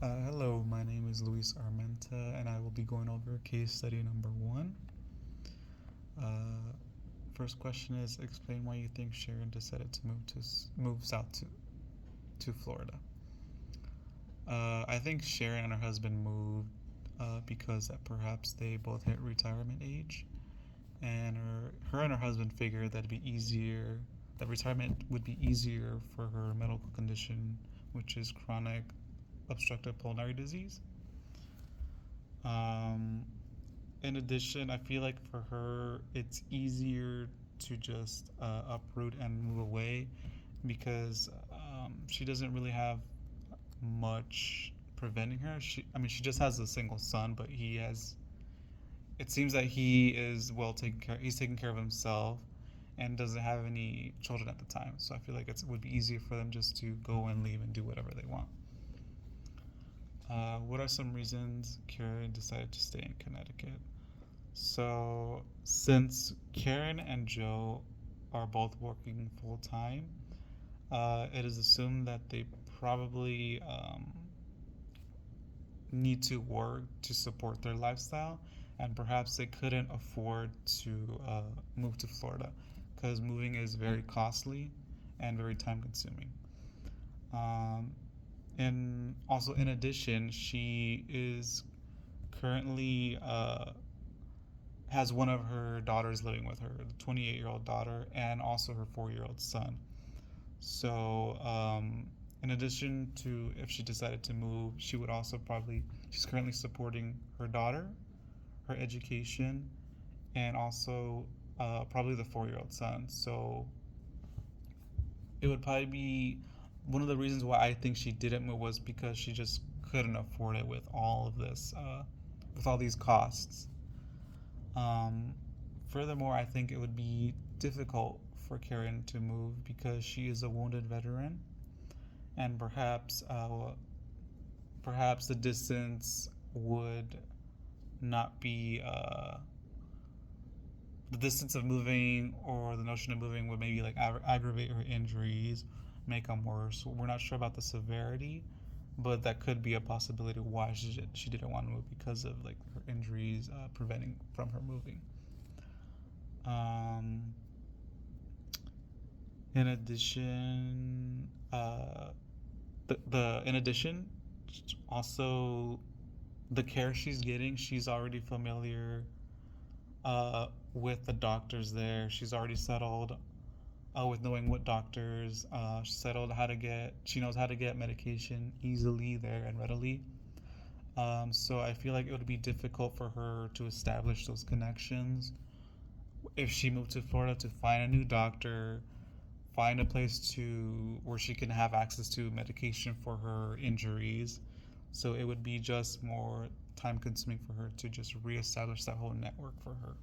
Hello, my name is Luis Armenta, and I will be going over case study number one. Uh, First question is: explain why you think Sharon decided to move south to Florida. I think Sharon and her husband moved because that perhaps they both hit retirement age, and her and her husband figured that it'd be easier, that retirement would be easier for her medical condition, which is chronic obstructive pulmonary disease. Um, in addition, I feel like for her, it's easier to just uproot and move away because she doesn't really have much preventing her. She just has a single son, but he has. It seems that he is well taken care. He's taking care of himself, and doesn't have any children at the time. So I feel like it would be easier for them just to go and leave and do whatever they want. What are some reasons Karen decided to stay in Connecticut? So, since Karen and Joe are both working full time, it is assumed that they probably need to work to support their lifestyle, and perhaps they couldn't afford to move to Florida because moving is very costly and very time consuming. Um, and also, in addition, she is currently has one of her daughters living with her, the 28-year-old daughter, and also her 4-year-old son. So, in addition to if she decided to move, she would also probably, she's currently supporting her daughter, her education, and also probably the 4-year-old son. So, it would probably be one of the reasons why I think she didn't move was because she just couldn't afford it with all of this, with all these costs. Um, Furthermore, I think it would be difficult for Karen to move because she is a wounded veteran, and perhaps the distance would not be the distance of moving or the notion of moving would maybe like aggravate her injuries, make them worse. We're not sure about the severity, but that could be a possibility why she didn't want to move because of like her injuries preventing from her moving. Um, in addition, the in addition, also the care she's getting, she's already familiar with the doctors there. She's already settled with knowing what doctors. Settled how to get. She knows how to get medication easily there and readily. So I feel like it would be difficult for her to establish those connections if she moved to Florida to find a new doctor, find a place to where she can have access to medication for her injuries. So it would be just more time consuming for her to just reestablish that whole network for her.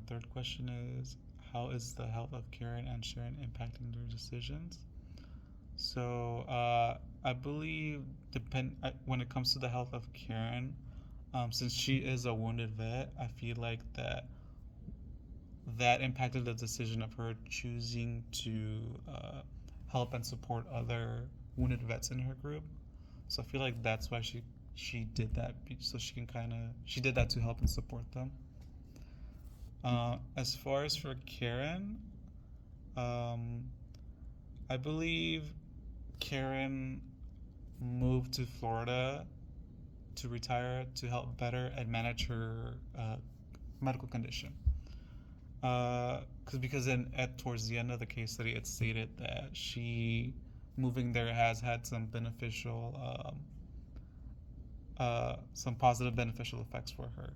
Third question is: how is the health of Karen and Sharon impacting their decisions? So I believe when it comes to the health of Karen, since she is a wounded vet, I feel like that impacted the decision of her choosing to help and support other wounded vets in her group. So I feel like that's why she did that, so she did that to help and support them. As far as for Karen, um, I believe Karen moved to Florida to retire to help better and manage her medical condition. Because then towards the end of the case study, it stated that she moving there has had some positive beneficial effects for her.